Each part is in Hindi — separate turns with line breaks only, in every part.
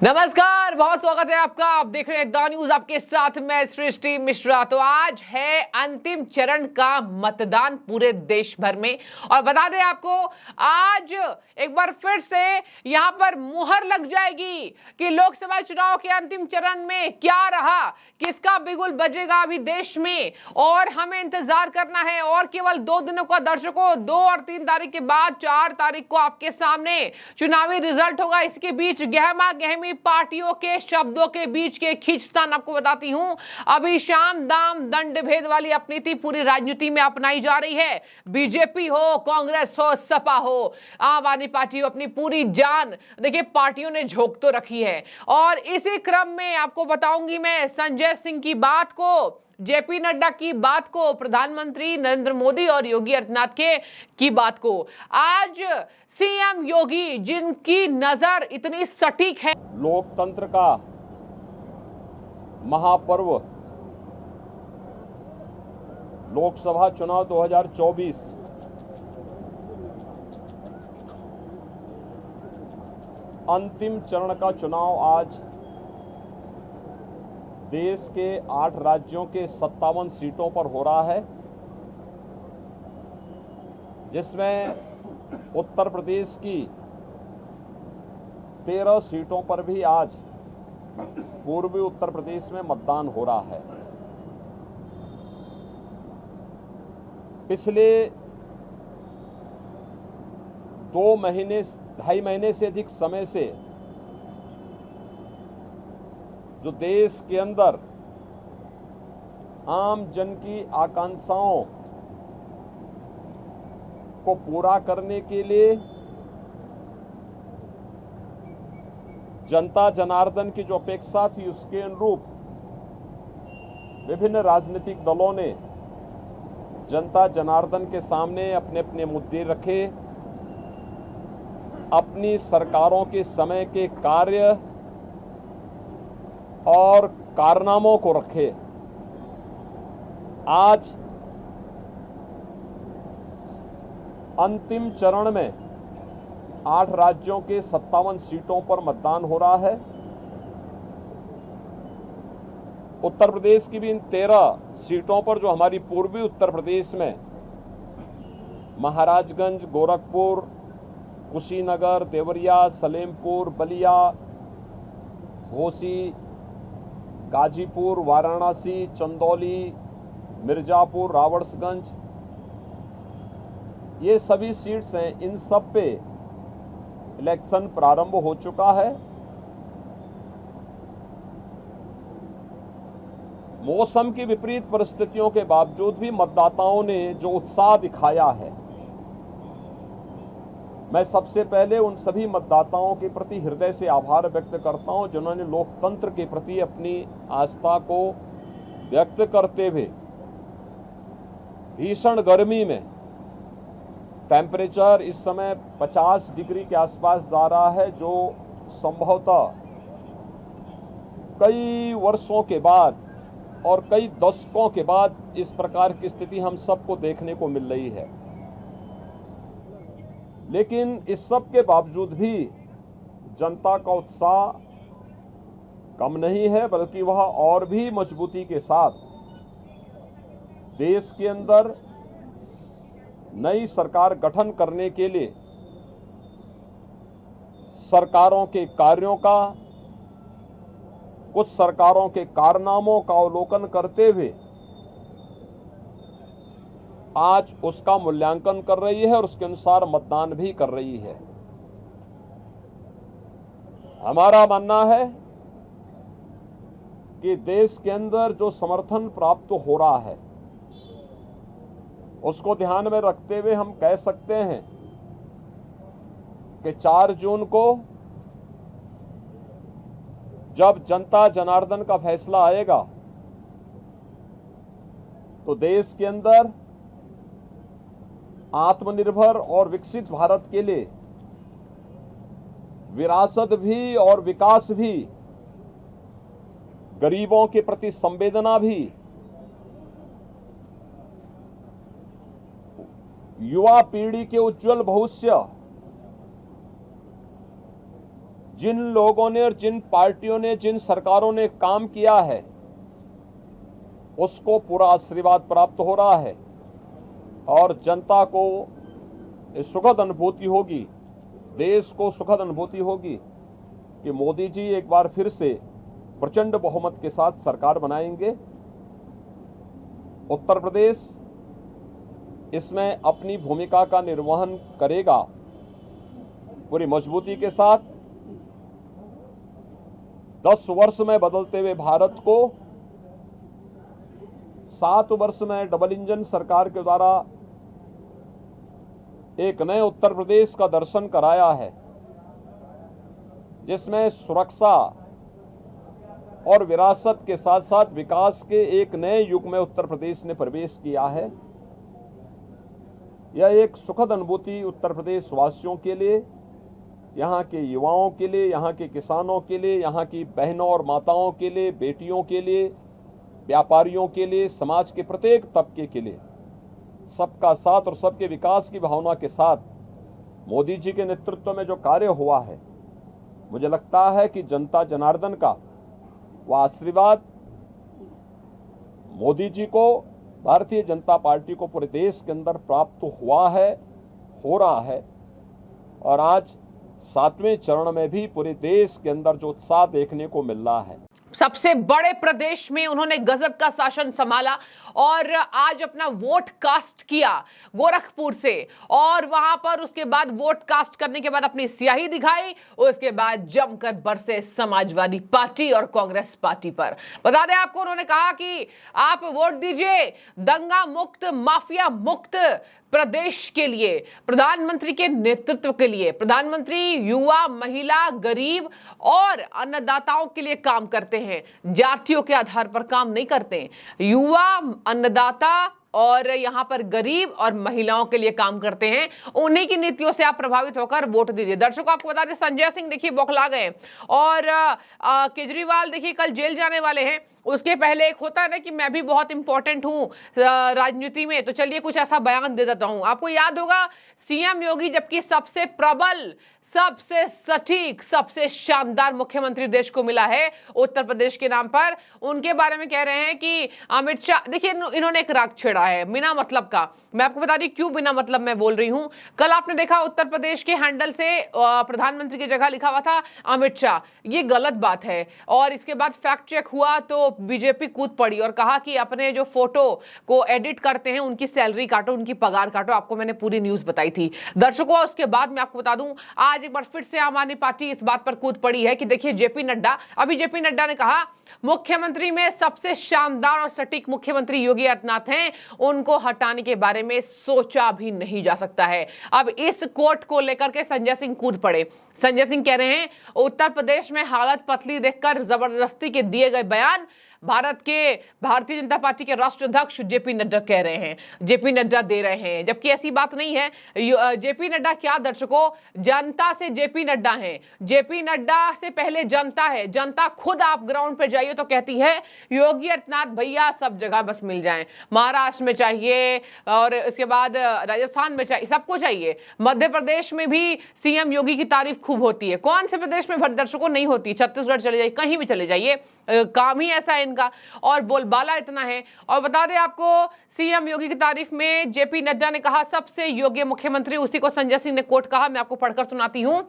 नमस्कार, बहुत स्वागत है आपका। आप देख रहे हैं द न्यूज, आपके साथ मैं सृष्टि मिश्रा। तो आज है अंतिम चरण का मतदान पूरे देश भर में, और बता दें आपको, आज एक बार फिर से यहां पर मुहर लग जाएगी कि लोकसभा चुनाव के अंतिम चरण में क्या रहा, किसका बिगुल बजेगा अभी देश में, और हमें इंतजार करना है। और केवल 2 दिनों का दर्शकों, 2 और 3 तारीख के बाद 4 तारीख को आपके सामने चुनावी रिजल्ट होगा। इसके बीच गहमा गहमी पार्टियों के शब्दों के बीच के खींचतान आपको बताती हूं। अभी शाम दाम दंड भेद वाली अपनीति पूरी राजनीति में अपनाई जा रही है। बीजेपी हो, कांग्रेस हो, सपा हो, आम आदमी पार्टी हो, अपनी पूरी जान देखिए पार्टियों ने झोंक तो रखी है। और इसी क्रम में आपको बताऊंगी मैं संजय सिंह की बात को, जेपी नड्डा की बात को, प्रधानमंत्री नरेंद्र मोदी और योगी आदित्यनाथ की बात को। आज सीएम योगी, जिनकी नजर इतनी सटीक है,
लोकतंत्र का महापर्व लोकसभा चुनाव 2024 अंतिम चरण का चुनाव आज देश के 8 राज्यों के 57 सीटों पर हो रहा है, जिसमें उत्तर प्रदेश की 13 सीटों पर भी आज पूर्वी उत्तर प्रदेश में मतदान हो रहा है। पिछले 2.5 महीने से अधिक समय से जो देश के अंदर आम जन की आकांक्षाओं को पूरा करने के लिए जनता जनार्दन की जो अपेक्षा थी, उसके अनुरूप विभिन्न राजनीतिक दलों ने जनता जनार्दन के सामने अपने अपने मुद्दे रखे, अपनी सरकारों के समय के कार्य और कारनामों को रखे। आज अंतिम चरण में 8 राज्यों के 57 सीटों पर मतदान हो रहा है। उत्तर प्रदेश की भी इन 13 सीटों पर, जो हमारी पूर्वी उत्तर प्रदेश में महाराजगंज, गोरखपुर, कुशीनगर, देवरिया, सलेमपुर, बलिया, घोसी, गाजीपुर, वाराणसी, चंदौली, मिर्जापुर, रावड़सगंज, ये सभी सीट्स हैं। इन सब पे इलेक्शन प्रारंभ हो चुका है। मौसम की विपरीत परिस्थितियों के बावजूद भी मतदाताओं ने जो उत्साह दिखाया है, मैं सबसे पहले उन सभी मतदाताओं के प्रति हृदय से आभार व्यक्त करता हूं, जिन्होंने लोकतंत्र के प्रति अपनी आस्था को व्यक्त करते हुए भीषण गर्मी में, टेम्परेचर इस समय 50 डिग्री के आसपास जा रहा है, जो संभवतः कई वर्षों के बाद और कई दशकों के बाद इस प्रकार की स्थिति हम सबको देखने को मिल रही है। लेकिन इस सब के बावजूद भी जनता का उत्साह कम नहीं है, बल्कि वह और भी मजबूती के साथ देश के अंदर नई सरकार गठन करने के लिए सरकारों के कार्यों का, कुछ सरकारों के कारनामों का अवलोकन करते हुए आज उसका मूल्यांकन कर रही है और उसके अनुसार मतदान भी कर रही है। हमारा मानना है कि देश के अंदर जो समर्थन प्राप्त हो रहा है, उसको ध्यान में रखते हुए हम कह सकते हैं कि 4 जून को जब जनता जनार्दन का फैसला आएगा, तो देश के अंदर आत्मनिर्भर और विकसित भारत के लिए विरासत भी और विकास भी, गरीबों के प्रति संवेदना भी, युवा पीढ़ी के उज्जवल भविष्य जिन लोगों ने और जिन पार्टियों ने, जिन सरकारों ने काम किया है, उसको पूरा आशीर्वाद प्राप्त हो रहा है और जनता को सुखद अनुभूति होगी, देश को सुखद अनुभूति होगी कि मोदी जी एक बार फिर से प्रचंड बहुमत के साथ सरकार बनाएंगे। उत्तर प्रदेश इसमें अपनी भूमिका का निर्वहन करेगा पूरी मजबूती के साथ। 10 वर्ष में बदलते हुए भारत को 7 वर्ष में डबल इंजन सरकार के द्वारा एक नए उत्तर प्रदेश का दर्शन कराया है, जिसमें सुरक्षा और विरासत के साथ साथ विकास के एक नए युग में उत्तर प्रदेश ने प्रवेश किया है। यह एक सुखद अनुभूति उत्तर प्रदेश वासियों के लिए, यहाँ के युवाओं के लिए, यहाँ के किसानों के लिए, यहाँ की बहनों और माताओं के लिए, बेटियों के लिए, व्यापारियों के लिए, समाज के प्रत्येक तबके के लिए सबका साथ और सबके विकास की भावना के साथ मोदी जी के नेतृत्व में जो कार्य हुआ है, मुझे लगता है कि जनता जनार्दन का वह आशीर्वाद मोदी जी को, भारतीय जनता पार्टी को पूरे देश के अंदर प्राप्त हुआ है, हो रहा है। और आज 7वें चरण में भी पूरे देश के अंदर जो उत्साह देखने को मिल रहा है।
सबसे बड़े प्रदेश में उन्होंने गजब का शासन संभाला और आज अपना वोट कास्ट किया गोरखपुर से, और वहां पर उसके बाद वोट कास्ट करने के बाद अपनी स्याही दिखाई, उसके बाद जमकर बरसे समाजवादी पार्टी और कांग्रेस पार्टी पर। बता दें आपको, उन्होंने कहा कि आप वोट दीजिए दंगा मुक्त, माफिया मुक्त प्रदेश के लिए, प्रधानमंत्री के नेतृत्व के लिए। प्रधानमंत्री युवा, महिला, गरीब और अन्नदाताओं के लिए काम करते हैं, जातियों के आधार पर काम नहीं करते। युवा, अन्नदाता और यहाँ पर गरीब और महिलाओं के लिए काम करते हैं। उन्हीं की नीतियों से आप प्रभावित होकर वोट दीजिए। दर्शकों, आपको बता दें, संजय सिंह देखिए बौखला गए और केजरीवाल देखिए कल जेल जाने वाले हैं। उसके पहले एक होता है ना कि मैं भी बहुत इंपॉर्टेंट हूं राजनीति में, तो चलिए कुछ ऐसा बयान दे देता हूं। आपको याद होगा, सीएम योगी जबकि सबसे प्रबल, सबसे सटीक, सबसे शानदार मुख्यमंत्री देश को मिला है उत्तर प्रदेश के नाम पर, उनके बारे में कह रहे हैं कि अमित शाह, देखिए इन्होंने एक राग छेड़ा है बिना मतलब का। मैं आपको बता दी क्यों बिना मतलब मैं बोल रही हूं। कल आपने देखा उत्तर प्रदेश के हैंडल से प्रधानमंत्री की जगह लिखा हुआ था अमित शाह, ये गलत बात है। और इसके बाद फैक्ट चेक हुआ तो बीजेपी कूद पड़ी और कहा कि अपने जो फोटो को एडिट करते हैं उनकी सैलरी काटो, उनकी पगार काटो। आपको मैंने पूरी न्यूज बताई थी दर्शकों। उसके बाद मैं आपको बता दूं, आज एक बार फिर से आम आदमी पार्टी इस बात पर कूद पड़ी है कि देखिए जेपी नड्डा, अभी जेपी नड्डा ने कहा मुख्यमंत्री में सबसे शानदार और सटीक मुख्यमंत्री योगी आदित्यनाथ हैं, उनको हटाने के बारे में सोचा भी नहीं जा सकता है। अब इस कोट को लेकर के संजय सिंह कूद पड़े। संजय सिंह कह रहे हैं उत्तर प्रदेश में हालत पतली देखकर जबरदस्ती के दिए गए बयान भारतीय जनता पार्टी के राष्ट्रीय अध्यक्ष जेपी नड्डा कह रहे हैं, जेपी नड्डा दे रहे हैं, जबकि ऐसी बात नहीं है। जेपी नड्डा क्या दर्शकों, जनता से जेपी नड्डा हैं, जेपी नड्डा से पहले जनता है। जनता खुद आप ग्राउंड पे जाइए तो कहती है योगी आदित्यनाथ भैया सब जगह बस मिल जाएं, महाराष्ट्र में चाहिए और इसके बाद राजस्थान में चाहिए, सबको चाहिए। मध्य प्रदेश में भी सीएम योगी की तारीफ खूब होती है। कौन से प्रदेश में दर्शकों नहीं होती? छत्तीसगढ़ चले जाइए, कहीं भी चले जाइए, काम ही ऐसा है इनका और बोलबाला इतना है। और बता दें आपको, सीएम योगी की तारीफ में जेपी नड्डा ने कहा सबसे योग्य मुख्यमंत्री, उसी को संजय सिंह ने कोट कहा। मैं आपको पढ़कर सुनाती हूं।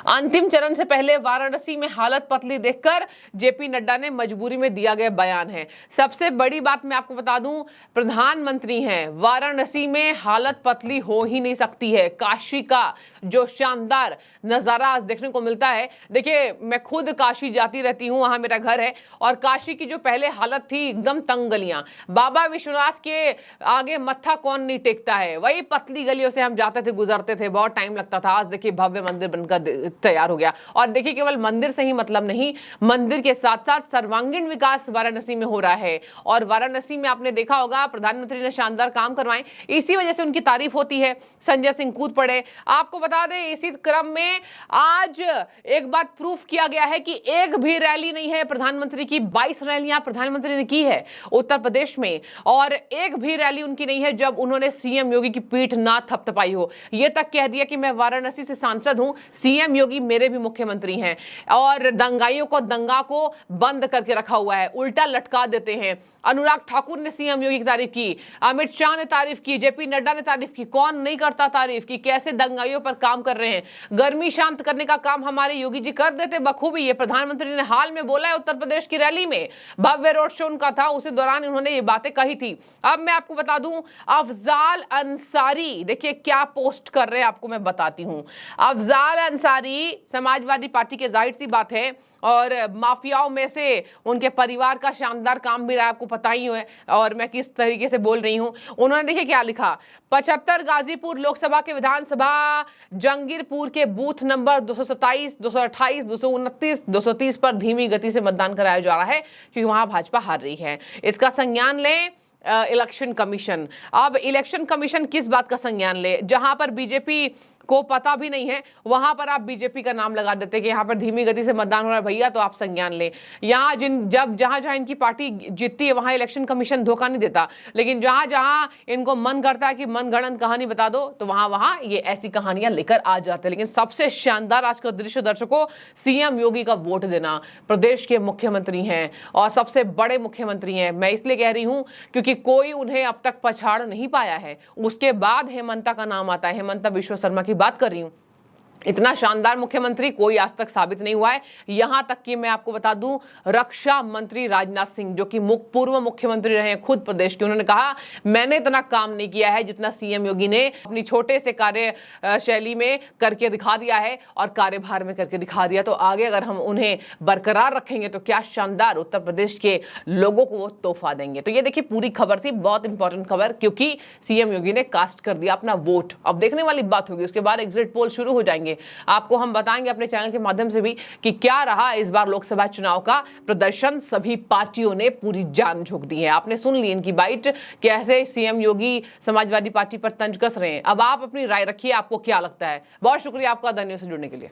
अंतिम चरण से पहले वाराणसी में हालत पतली देखकर जेपी नड्डा ने मजबूरी में दिया गया बयान है। सबसे बड़ी बात मैं आपको बता दूं, प्रधानमंत्री हैं, वाराणसी में हालत पतली हो ही नहीं सकती है। काशी का जो शानदार नजारा आज देखने को मिलता है, देखिए मैं खुद काशी जाती रहती हूं, वहां मेरा घर है, और काशी की जो पहले हालत थी एकदम तंग गलियां, बाबा विश्वनाथ के आगे मत्था कौन नहीं टेकता है, वही पतली गलियों से हम जाते थे, गुजरते थे, बहुत टाइम लगता था। आज देखिए भव्य मंदिर बनकर तैयार हो गया। और देखिए केवल मंदिर से ही मतलब नहीं, मंदिर के साथ साथ सर्वांगीण विकास वाराणसी में हो रहा है। और वाराणसी में आपने देखा होगा प्रधानमंत्री ने शानदार काम करवाए, इसी वजह से उनकी तारीफ होती है। संजय सिंह कूद पड़े। आपको बता दें इसी क्रम में आज एक बात प्रूफ किया गया है कि एक भी रैली नहीं है प्रधानमंत्री की। 22 रैलियां प्रधानमंत्री ने की है उत्तर प्रदेश में और एक भी रैली उनकी नहीं है जब उन्होंने सीएम योगी की पीठ ना थपथपाई हो। यह तक कह दिया कि मैं वाराणसी से सांसद हूं, सीएम योगी मेरे भी मुख्यमंत्री हैं और दंगाइयों को दंगा को बंद करके रखा हुआ है, उल्टा लटका देते हैं। अनुराग ठाकुर ने सीएम योगी की तारीफ की, अमित शाह ने तारीफ की, जेपी नड्डा ने तारीफ की। कौन नहीं करता तारीफ की कैसे दंगाइयों पर काम कर रहे हैं। गर्मी शांत करने का काम हमारे योगी जी कर देते बखूबी। ये प्रधानमंत्री ने हाल में बोला है उत्तर प्रदेश की रैली में, भव्य रोड शो उनका था, उसी दौरान उन्होंने ये बातें कही थी। अब मैं आपको बता दूं, अफजाल अंसारी देखिए क्या पोस्ट कर रहे हैं, आपको मैं बताती हूं। अफजाल अंसारी समाजवादी पार्टी के, जाहिर सी बात है, और माफियाओं में से उनके परिवार का शानदार काम भी रहा, आपको पता ही है और मैं किस तरीके से बोल रही हूं। उन्होंने देखिए क्या लिखा, 75 गाजीपुर लोकसभा के विधानसभा जंगीरपुर के बूथ नंबर 227, 228, 229, 230 पर धीमी गति से मतदान कराया जा रहा है क्योंकि वहां भाजपा हार रही है। इसका संज्ञान लें इलेक्शन कमीशन। अब इलेक्शन कमीशन किस बात का संज्ञान ले, जहां पर बीजेपी को पता भी नहीं है वहां पर आप बीजेपी का नाम लगा देते कि यहां पर धीमी गति से मतदान हो रहा है भैया, तो आप संज्ञान लें। यहां जहां जहां इनकी पार्टी जीतती है वहां इलेक्शन कमीशन धोखा नहीं देता, लेकिन जहां जहां इनको मन करता है कि मनगढ़ंत कहानी बता दो तो वहां वहां ये ऐसी कहानियां लेकर आ जाते हैं। लेकिन सबसे शानदार आज का दृश्य दर्शकों, सीएम योगी का वोट देना। प्रदेश के मुख्यमंत्री हैं और सबसे बड़े मुख्यमंत्री हैं। मैं इसलिए कह रही हूं क्योंकि कोई उन्हें अब तक पछाड़ नहीं पाया है। उसके बाद हेमंता का नाम आता है, हेमंता विश्व शर्मा की बात कर रही हूं। इतना शानदार मुख्यमंत्री कोई आज तक साबित नहीं हुआ है। यहां तक कि मैं आपको बता दूं, रक्षा मंत्री राजनाथ सिंह जो कि पूर्व मुख्यमंत्री रहे हैं खुद प्रदेश के, उन्होंने कहा मैंने इतना काम नहीं किया है जितना सीएम योगी ने अपनी छोटे से कार्य शैली में करके दिखा दिया है और कार्यभार में करके दिखा दिया। तो आगे अगर हम उन्हें बरकरार रखेंगे तो क्या शानदार उत्तर प्रदेश के लोगों को वो तोहफा देंगे। तो ये देखिए पूरी खबर थी, बहुत इंपॉर्टेंट खबर, क्योंकि सीएम योगी ने कास्ट कर दिया अपना वोट। अब देखने वाली बात होगी, उसके बाद एग्जिट पोल शुरू हो जाएंगे। आपको हम बताएंगे अपने चैनल के माध्यम से भी कि क्या रहा इस बार लोकसभा चुनाव का प्रदर्शन। सभी पार्टियों ने पूरी जान झोंक दी है। आपने सुन ली इनकी बाइट, कैसे सीएम योगी समाजवादी पार्टी पर तंज कस रहे हैं। अब आप अपनी राय रखिए, आपको क्या लगता है। बहुत शुक्रिया आपका द न्यूज़ से जुड़ने के लिए।